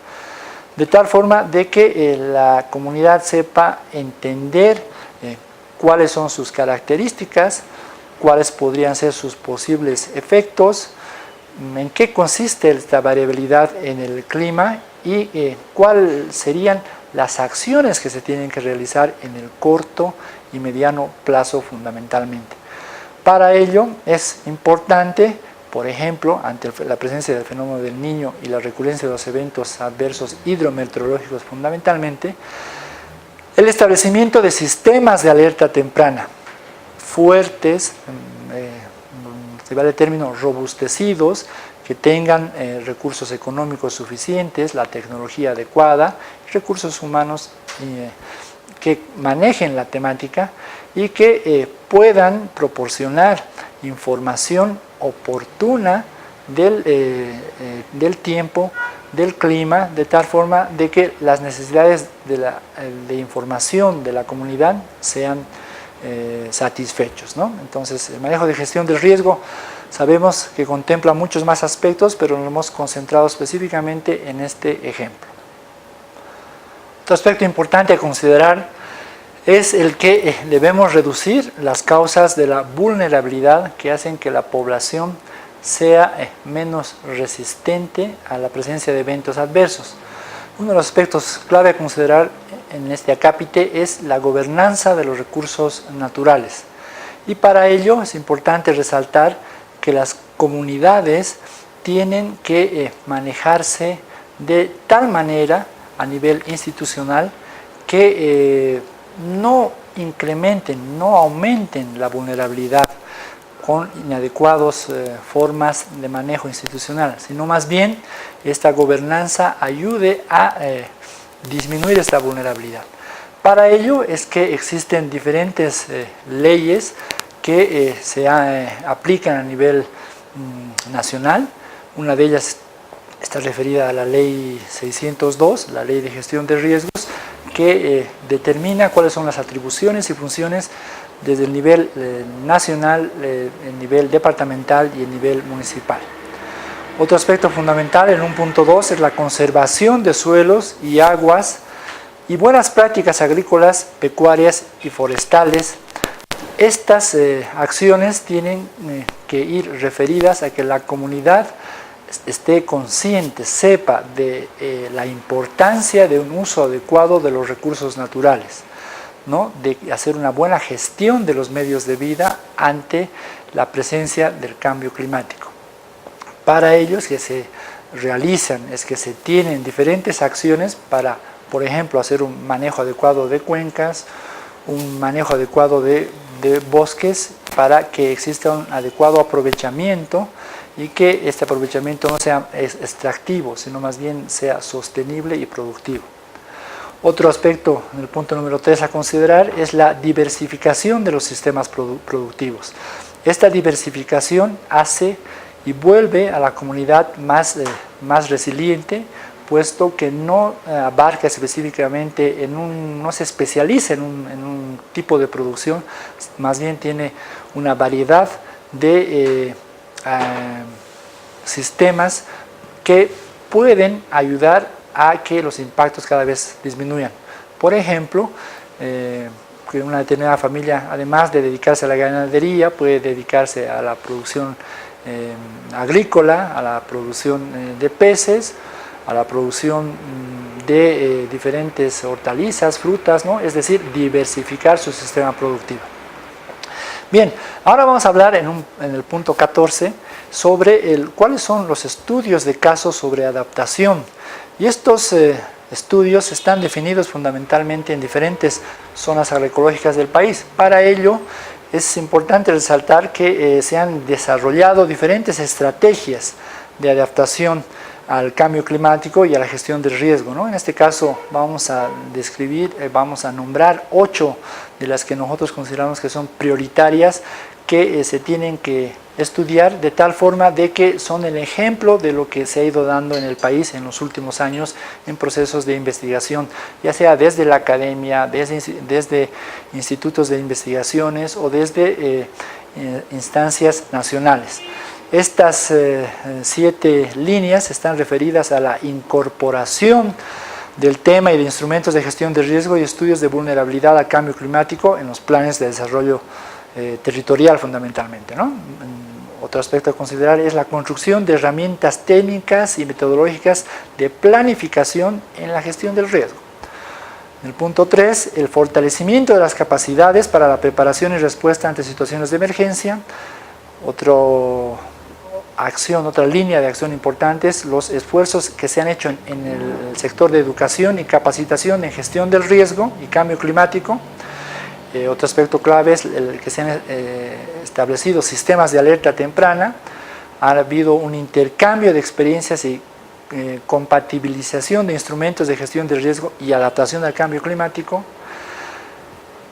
de tal forma de que la comunidad sepa entender cuáles son sus características, cuáles podrían ser sus posibles efectos, en qué consiste esta variabilidad en el clima y cuáles serían las acciones que se tienen que realizar en el corto y mediano plazo fundamentalmente. Para ello es importante, por ejemplo, ante la presencia del fenómeno del Niño y la recurrencia de los eventos adversos hidrometeorológicos fundamentalmente, el establecimiento de sistemas de alerta temprana fuertes, se vale el término robustecidos, que tengan recursos económicos suficientes, la tecnología adecuada, recursos humanos que manejen la temática y que puedan proporcionar información oportuna del tiempo, del clima, de tal forma de que las necesidades de información de la comunidad sean satisfechos, ¿no? Entonces, el manejo de gestión del riesgo sabemos que contempla muchos más aspectos, pero nos hemos concentrado específicamente en este ejemplo. Otro aspecto importante a considerar es el que debemos reducir las causas de la vulnerabilidad que hacen que la población sea menos resistente a la presencia de eventos adversos. Uno de los aspectos clave a considerar en este acápite es la gobernanza de los recursos naturales. Y para ello es importante resaltar que las comunidades tienen que manejarse de tal manera a nivel institucional que no incrementen, no aumenten la vulnerabilidad con inadecuadas formas de manejo institucional, sino más bien esta gobernanza ayude a disminuir esta vulnerabilidad. Para ello es que existen diferentes leyes que se aplican a nivel nacional. Una de ellas está referida a la Ley 602, la Ley de Gestión de Riesgos, que determina cuáles son las atribuciones y funciones desde el nivel nacional, el nivel departamental y el nivel municipal. Otro aspecto fundamental en un punto 2 es la conservación de suelos y aguas y buenas prácticas agrícolas, pecuarias y forestales. Estas acciones tienen que ir referidas a que la comunidad esté consciente, sepa de la importancia de un uso adecuado de los recursos naturales, ¿no? De hacer una buena gestión de los medios de vida ante la presencia del cambio climático. Para ello es que se realizan, es que se tienen diferentes acciones para, por ejemplo, hacer un manejo adecuado de cuencas, un manejo adecuado de bosques para que exista un adecuado aprovechamiento y que este aprovechamiento no sea extractivo, sino más bien sea sostenible y productivo. Otro aspecto, en el punto número 3 a considerar, es la diversificación de los sistemas productivos. Esta diversificación hace y vuelve a la comunidad más resiliente, puesto que no abarca específicamente, no se especializa en un tipo de producción, más bien tiene una variedad de sistemas que pueden ayudar a que los impactos cada vez disminuyan. Por ejemplo, que una determinada familia, además de dedicarse a la ganadería, puede dedicarse a la producción agrícola, a la producción de peces, a la producción de diferentes hortalizas, frutas, ¿no? Es decir, diversificar su sistema productivo. Bien, ahora vamos a hablar en el punto 14 sobre cuáles son los estudios de casos sobre adaptación. Y estos estudios están definidos fundamentalmente en diferentes zonas agroecológicas del país. Para ello es importante resaltar que se han desarrollado diferentes estrategias de adaptación al cambio climático y a la gestión del riesgo, ¿no? En este caso vamos a vamos a nombrar 8 de las que nosotros consideramos que son prioritarias, que se tienen que estudiar de tal forma de que son el ejemplo de lo que se ha ido dando en el país en los últimos años en procesos de investigación, ya sea desde la academia, desde institutos de investigaciones o desde instancias nacionales. Estas 7 líneas están referidas a la incorporación del tema y de instrumentos de gestión de riesgo y estudios de vulnerabilidad al cambio climático en los planes de desarrollo territorial fundamentalmente, ¿no? Otro aspecto a considerar es la construcción de herramientas técnicas y metodológicas de planificación en la gestión del riesgo. En el punto 3, el fortalecimiento de las capacidades para la preparación y respuesta ante situaciones de emergencia. Otra línea de acción importante es los esfuerzos que se han hecho en el sector de educación y capacitación en gestión del riesgo y cambio climático. Otro aspecto clave es el que se han establecido sistemas de alerta temprana. Ha habido un intercambio de experiencias y compatibilización de instrumentos de gestión de riesgo y adaptación al cambio climático.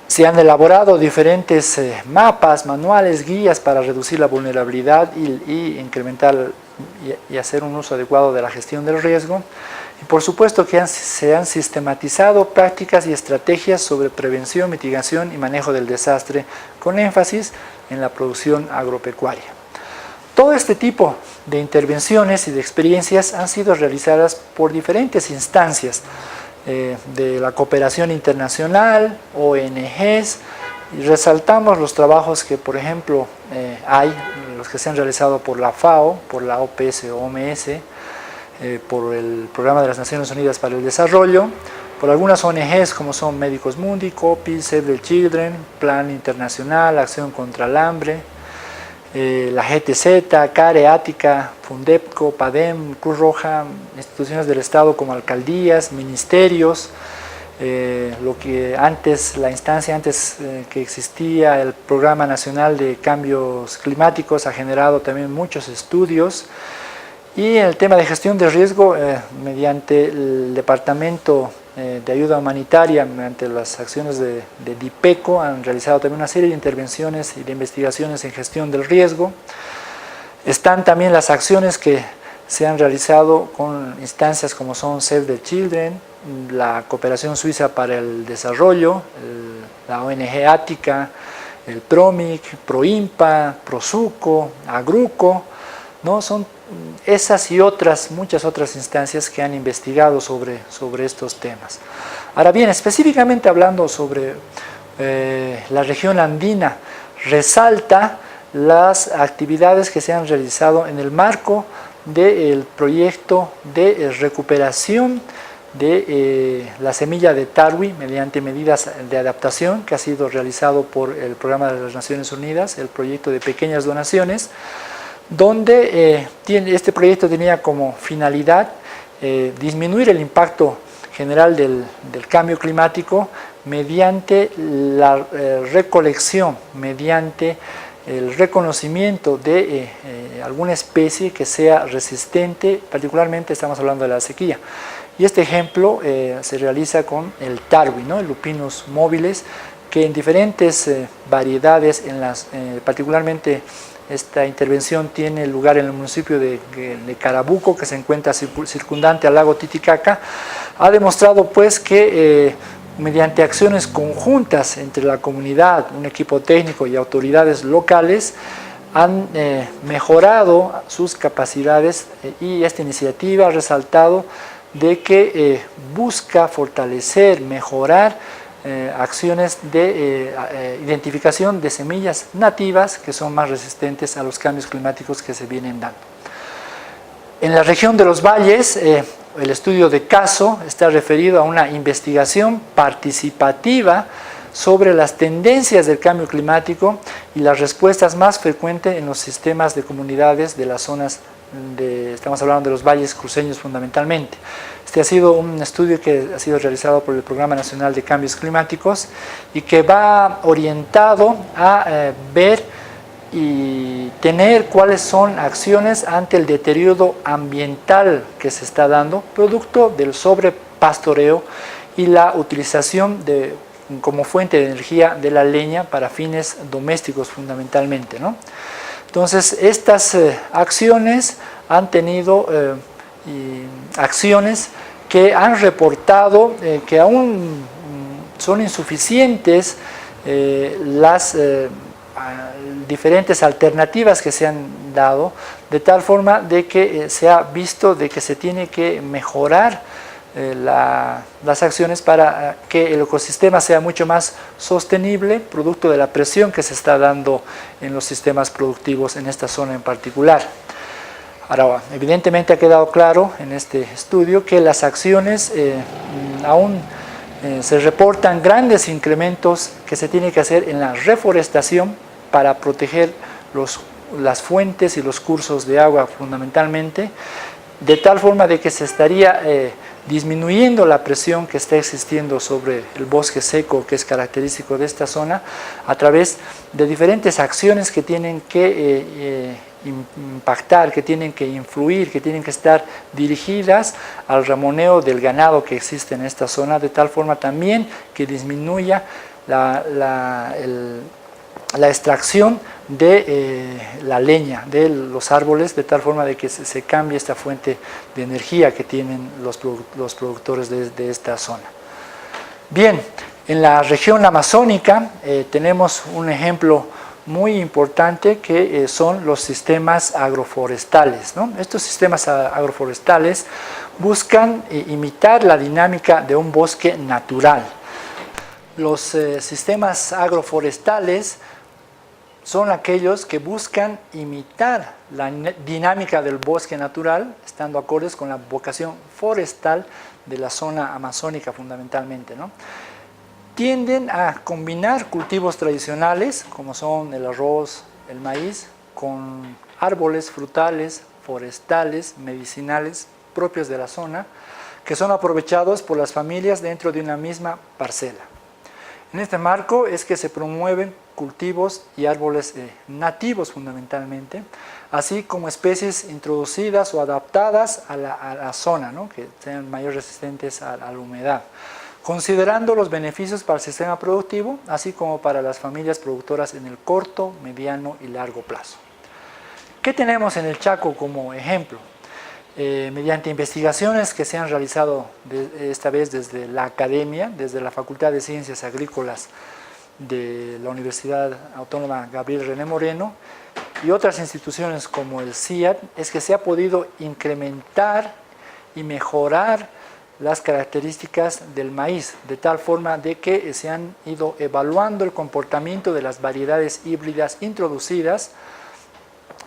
Se han elaborado diferentes mapas, manuales, guías para reducir la vulnerabilidad y incrementar y hacer un uso adecuado de la gestión del riesgo. Y por supuesto que se han sistematizado prácticas y estrategias sobre prevención, mitigación y manejo del desastre, con énfasis en la producción agropecuaria. Todo este tipo de intervenciones y de experiencias han sido realizadas por diferentes instancias de la cooperación internacional, ONGs, y resaltamos los trabajos que, por ejemplo, los que se han realizado por la FAO, por la OPS o OMS, por el Programa de las Naciones Unidas para el Desarrollo, por algunas ONGs como son Médicos Mundi, COPI, Save the Children, Plan Internacional, Acción contra el Hambre, la GTZ, CARE, ATICA, Fundepco, PADEM, Cruz Roja, instituciones del Estado como alcaldías, ministerios, lo que antes, la instancia antes que existía el Programa Nacional de Cambios Climáticos ha generado también muchos estudios. Y en el tema de gestión de riesgo, mediante el Departamento de Ayuda Humanitaria, mediante las acciones de DIPECO, han realizado también una serie de intervenciones y de investigaciones en gestión del riesgo. Están también las acciones que se han realizado con instancias como son Save the Children, la Cooperación Suiza para el Desarrollo, la ONG Ática, el PROMIC, PROIMPA, PROSUCO, AGRUCO, ¿no? Son esas y muchas otras instancias que han investigado sobre estos temas. Ahora bien, específicamente hablando sobre la región andina, resalta las actividades que se han realizado en el marco del proyecto de recuperación de la semilla de Tarwi mediante medidas de adaptación que ha sido realizado por el Programa de las Naciones Unidas, el proyecto de pequeñas donaciones, donde este proyecto tenía como finalidad disminuir el impacto general del cambio climático mediante la recolección, mediante el reconocimiento de alguna especie que sea resistente, particularmente estamos hablando de la sequía. Y este ejemplo se realiza con el Tarwi, ¿no? El Lupinus mobiles, que en diferentes variedades, particularmente esta intervención tiene lugar en el municipio de Carabuco, que se encuentra circundante al lago Titicaca. Ha demostrado pues que mediante acciones conjuntas entre la comunidad, un equipo técnico y autoridades locales, han mejorado sus capacidades y esta iniciativa ha resaltado de que busca fortalecer, mejorar acciones de identificación de semillas nativas que son más resistentes a los cambios climáticos que se vienen dando. En la región de los valles, el estudio de caso está referido a una investigación participativa sobre las tendencias del cambio climático y las respuestas más frecuentes en los sistemas de comunidades de las zonas estamos hablando de los valles cruceños fundamentalmente. Este ha sido un estudio que ha sido realizado por el Programa Nacional de Cambios Climáticos y que va orientado a ver y tener cuáles son acciones ante el deterioro ambiental que se está dando, producto del sobrepastoreo y la utilización como fuente de energía de la leña para fines domésticos fundamentalmente, ¿no? Entonces, estas acciones han tenido acciones que han reportado que aún son insuficientes las diferentes alternativas que se han dado, de tal forma de que se ha visto de que se tiene que mejorar las acciones para que el ecosistema sea mucho más sostenible, producto de la presión que se está dando en los sistemas productivos en esta zona en particular. Ahora, evidentemente ha quedado claro en este estudio que las acciones aún se reportan grandes incrementos que se tiene que hacer en la reforestación para proteger las fuentes y los cursos de agua fundamentalmente, de tal forma de que se estaría disminuyendo la presión que está existiendo sobre el bosque seco, que es característico de esta zona, a través de diferentes acciones que tienen que impactar, que tienen que influir, que tienen que estar dirigidas al ramoneo del ganado que existe en esta zona, de tal forma también que disminuya la extracción de la leña de los árboles, de tal forma de que se cambie esta fuente de energía que tienen los productores de esta zona. Bien, en la región amazónica tenemos un ejemplo muy importante que son los sistemas agroforestales, ¿no? Estos sistemas agroforestales buscan imitar la dinámica de un bosque natural. Los sistemas agroforestales son aquellos que buscan imitar la dinámica del bosque natural, estando acordes con la vocación forestal de la zona amazónica fundamentalmente, ¿no? Tienden a combinar cultivos tradicionales, como son el arroz, el maíz, con árboles frutales, forestales, medicinales, propios de la zona, que son aprovechados por las familias dentro de una misma parcela. En este marco es que se promueven cultivos y árboles nativos fundamentalmente, así como especies introducidas o adaptadas a la zona, ¿no? Que sean mayor resistentes a la humedad, considerando los beneficios para el sistema productivo, así como para las familias productoras en el corto, mediano y largo plazo. ¿Qué tenemos en el Chaco como ejemplo? Mediante investigaciones que se han realizado esta vez desde la academia, desde la Facultad de Ciencias Agrícolas de la Universidad Autónoma Gabriel René Moreno y otras instituciones como el CIAT, es que se ha podido incrementar y mejorar las características del maíz, de tal forma de que se han ido evaluando el comportamiento de las variedades híbridas introducidas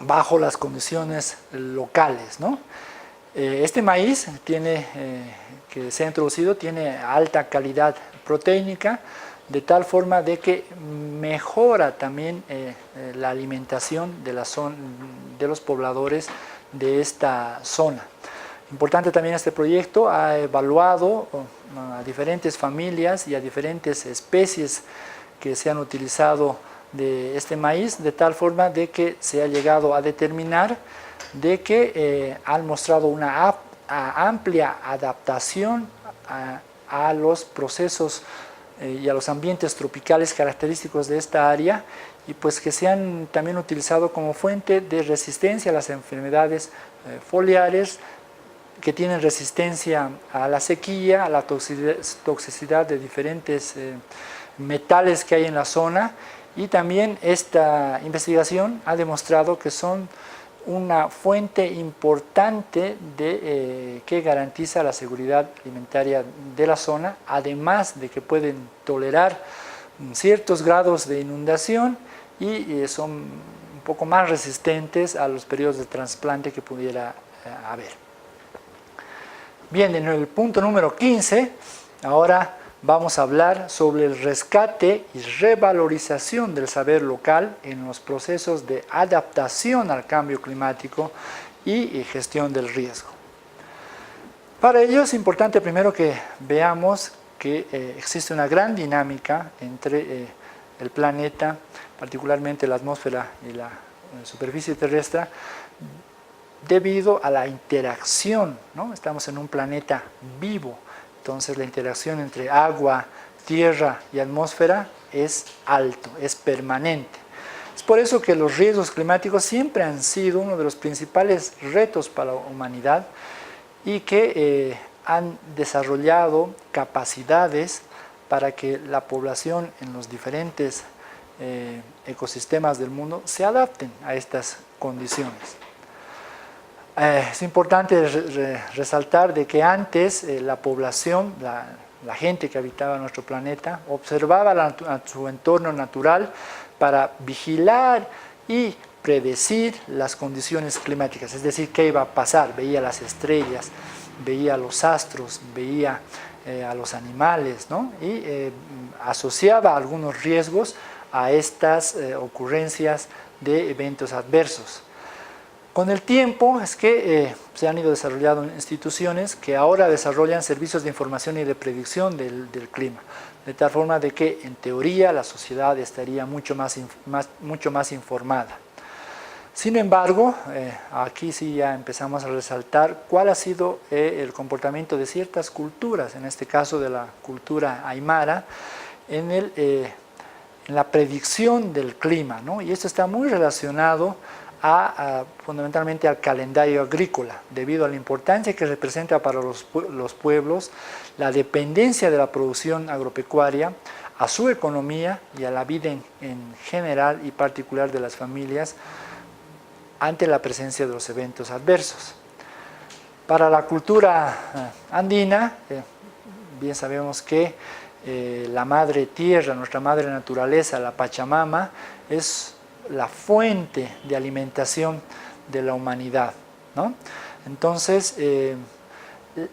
bajo las condiciones locales, ¿no? Este maíz que se ha introducido tiene alta calidad proteínica, de tal forma de que mejora también la alimentación de los pobladores de esta zona. Importante también este proyecto, ha evaluado a diferentes familias y a diferentes especies que se han utilizado de este maíz, de tal forma de que se ha llegado a determinar de que han mostrado una amplia adaptación a los procesos y a los ambientes tropicales característicos de esta área, y pues que se han también utilizado como fuente de resistencia a las enfermedades foliares, que tienen resistencia a la sequía, a la toxicidad de diferentes metales que hay en la zona, y también esta investigación ha demostrado que son una fuente importante que garantiza la seguridad alimentaria de la zona, además de que pueden tolerar ciertos grados de inundación y son un poco más resistentes a los periodos de trasplante que pudiera haber. Bien, en el punto número 15, ahora vamos a hablar sobre el rescate y revalorización del saber local en los procesos de adaptación al cambio climático y gestión del riesgo. Para ello es importante primero que veamos que existe una gran dinámica entre el planeta, particularmente la atmósfera y la superficie terrestre, debido a la interacción, ¿no? Estamos en un planeta vivo. Entonces la interacción entre agua, tierra y atmósfera es alto, es permanente. Es por eso que los riesgos climáticos siempre han sido uno de los principales retos para la humanidad y que han desarrollado capacidades para que la población en los diferentes ecosistemas del mundo se adapten a estas condiciones. Es importante resaltar de que antes la población, la gente que habitaba nuestro planeta, observaba su entorno natural para vigilar y predecir las condiciones climáticas, es decir, qué iba a pasar, veía las estrellas, veía los astros, veía a los animales, ¿no? Y asociaba algunos riesgos a estas ocurrencias de eventos adversos. Con el tiempo es que se han ido desarrollando instituciones que ahora desarrollan servicios de información y de predicción del clima, de tal forma de que en teoría la sociedad estaría mucho más informada. Sin embargo, aquí sí ya empezamos a resaltar cuál ha sido el comportamiento de ciertas culturas, en este caso de la cultura aymara, en la predicción del clima, ¿no? Y esto está muy relacionado fundamentalmente al calendario agrícola, debido a la importancia que representa para los pueblos la dependencia de la producción agropecuaria, a su economía y a la vida en general y particular de las familias ante la presencia de los eventos adversos. Para la cultura andina, bien sabemos que la madre tierra, nuestra madre naturaleza, la Pachamama, es la fuente de alimentación de la humanidad, ¿no? Entonces,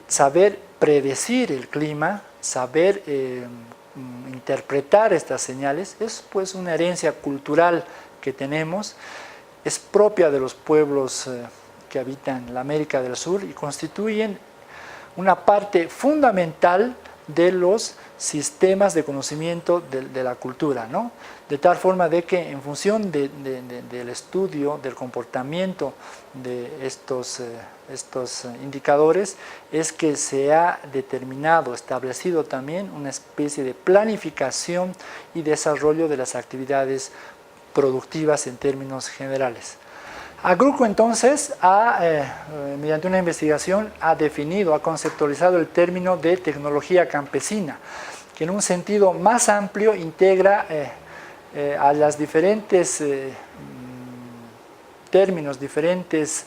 saber predecir el clima, saber interpretar estas señales, es pues una herencia cultural que tenemos, es propia de los pueblos que habitan la América del Sur y constituyen una parte fundamental de los sistemas de conocimiento de la cultura, ¿no? De tal forma de que en función del estudio del comportamiento de estos indicadores es que se ha determinado, establecido también una especie de planificación y desarrollo de las actividades productivas en términos generales. Agruco entonces, mediante una investigación, ha definido, ha conceptualizado el término de tecnología campesina, que en un sentido más amplio integra a las diferentes términos, diferentes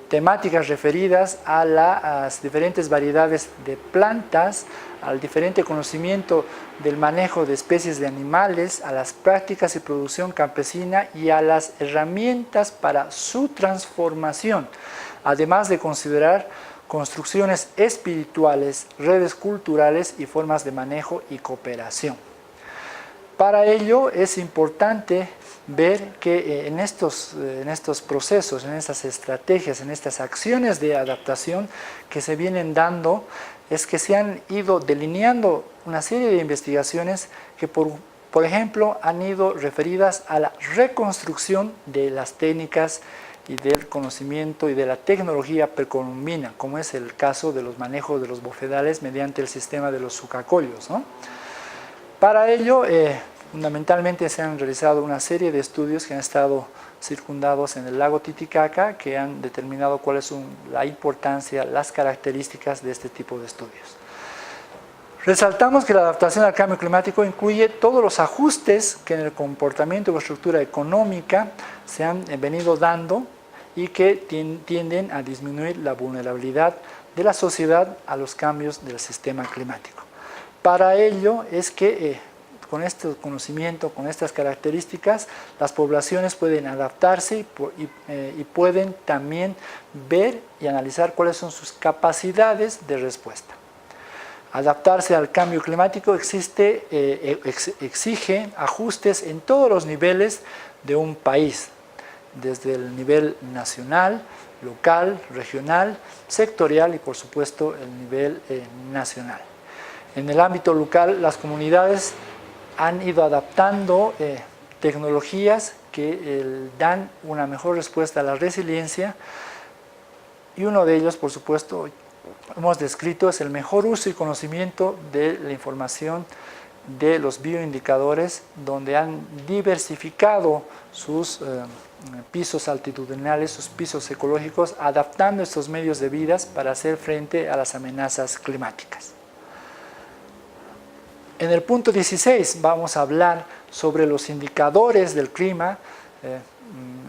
temáticas referidas a las diferentes variedades de plantas, al diferente conocimiento del manejo de especies de animales, a las prácticas y producción campesina y a las herramientas para su transformación, además de considerar construcciones espirituales, redes culturales y formas de manejo y cooperación. Para ello es importante ver que en estos procesos, en estas estrategias, en estas acciones de adaptación que se vienen dando, es que se han ido delineando una serie de investigaciones que, por ejemplo, han ido referidas a la reconstrucción de las técnicas y del conocimiento y de la tecnología precolombina, como es el caso de los manejos de los bofedales mediante el sistema de los sucacollos, ¿no? Para ello, fundamentalmente se han realizado una serie de estudios que han estado circundados en el lago Titicaca, que han determinado cuáles son la importancia, las características de este tipo de estudios. Resaltamos que la adaptación al cambio climático incluye todos los ajustes que en el comportamiento o estructura económica se han venido dando y que tienden a disminuir la vulnerabilidad de la sociedad a los cambios del sistema climático. Para ello es que con este conocimiento, con estas características, las poblaciones pueden adaptarse y pueden también ver y analizar cuáles son sus capacidades de respuesta. Adaptarse al cambio climático exige ajustes en todos los niveles de un país, desde el nivel nacional, local, regional, sectorial y por supuesto el nivel nacional. En el ámbito local, las comunidades han ido adaptando tecnologías que dan una mejor respuesta a la resiliencia y uno de ellos, por supuesto, hemos descrito, es el mejor uso y conocimiento de la información de los bioindicadores, donde han diversificado sus pisos altitudinales, sus pisos ecológicos, adaptando estos medios de vida para hacer frente a las amenazas climáticas. En el punto 16 vamos a hablar sobre los indicadores del clima.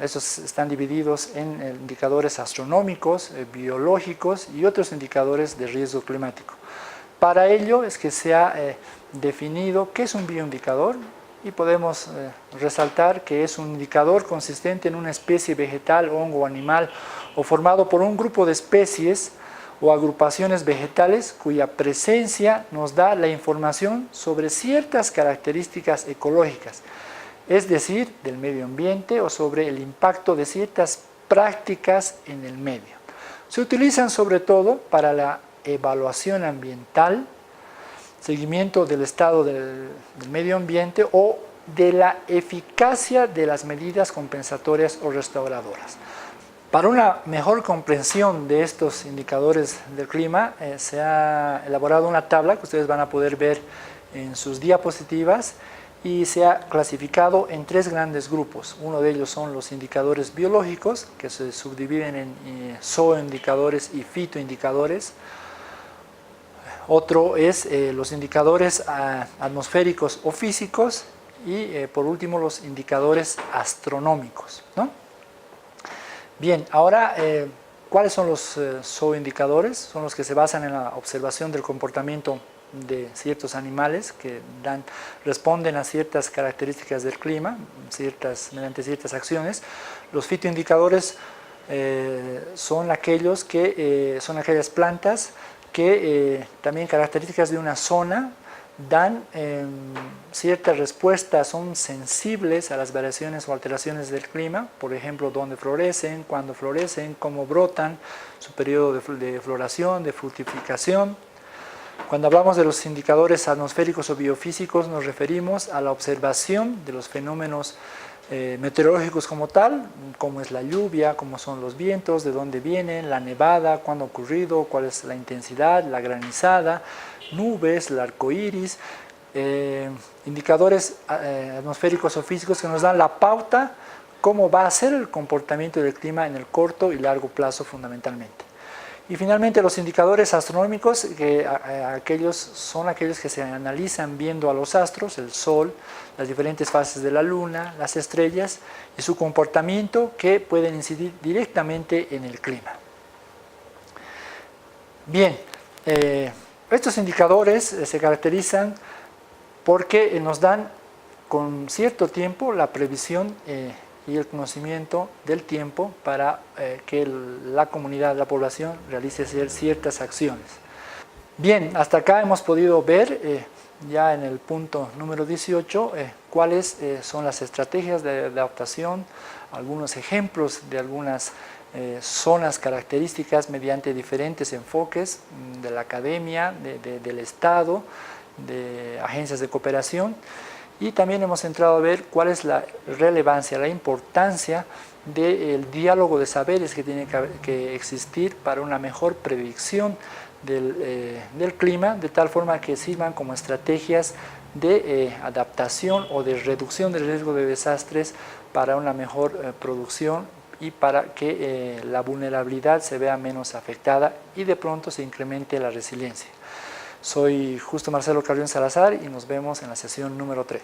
Estos están divididos en indicadores astronómicos, biológicos y otros indicadores de riesgo climático. Para ello es que se ha definido qué es un bioindicador y podemos resaltar que es un indicador consistente en una especie vegetal, hongo o animal o formado por un grupo de especies o agrupaciones vegetales cuya presencia nos da la información sobre ciertas características ecológicas, es decir, del medio ambiente o sobre el impacto de ciertas prácticas en el medio. Se utilizan sobre todo para la evaluación ambiental, seguimiento del estado del medio ambiente o de la eficacia de las medidas compensatorias o restauradoras. Para una mejor comprensión de estos indicadores del clima, se ha elaborado una tabla que ustedes van a poder ver en sus diapositivas y se ha clasificado en 3 grandes grupos. Uno de ellos son los indicadores biológicos, que se subdividen en zooindicadores y fitoindicadores. Otro es los indicadores atmosféricos o físicos y por último los indicadores astronómicos, ¿no? Bien, ahora, ¿cuáles son los zooindicadores? Son los que se basan en la observación del comportamiento de ciertos animales que responden a ciertas características del clima, mediante ciertas acciones. Los fitoindicadores son aquellas plantas que también características de una zona dan ciertas respuestas, son sensibles a las variaciones o alteraciones del clima, por ejemplo, dónde florecen, cuándo florecen, cómo brotan, su periodo de floración, de fructificación. Cuando hablamos de los indicadores atmosféricos o biofísicos, nos referimos a la observación de los fenómenos meteorológicos como tal, cómo es la lluvia, cómo son los vientos, de dónde vienen, la nevada, cuándo ha ocurrido, cuál es la intensidad, la granizada, nubes, el arco iris, indicadores atmosféricos o físicos que nos dan la pauta cómo va a ser el comportamiento del clima en el corto y largo plazo fundamentalmente. Y finalmente los indicadores astronómicos, que son aquellos que se analizan viendo a los astros, el Sol, las diferentes fases de la Luna, las estrellas y su comportamiento que pueden incidir directamente en el clima. Bien, estos indicadores se caracterizan porque nos dan con cierto tiempo la previsión y el conocimiento del tiempo para que la comunidad, la población realice ciertas acciones. Bien, hasta acá hemos podido ver ya en el punto número 18 cuáles son las estrategias de adaptación, algunos ejemplos de algunas zonas características mediante diferentes enfoques de la academia, del Estado, de agencias de cooperación. Y también hemos entrado a ver cuál es la relevancia, la importancia del diálogo de saberes que tiene que existir para una mejor predicción del clima, de tal forma que sirvan como estrategias de adaptación o de reducción del riesgo de desastres para una mejor producción y para que la vulnerabilidad se vea menos afectada y de pronto se incremente la resiliencia. Soy Justo Marcelo Carrión Salazar y nos vemos en la sesión número 3.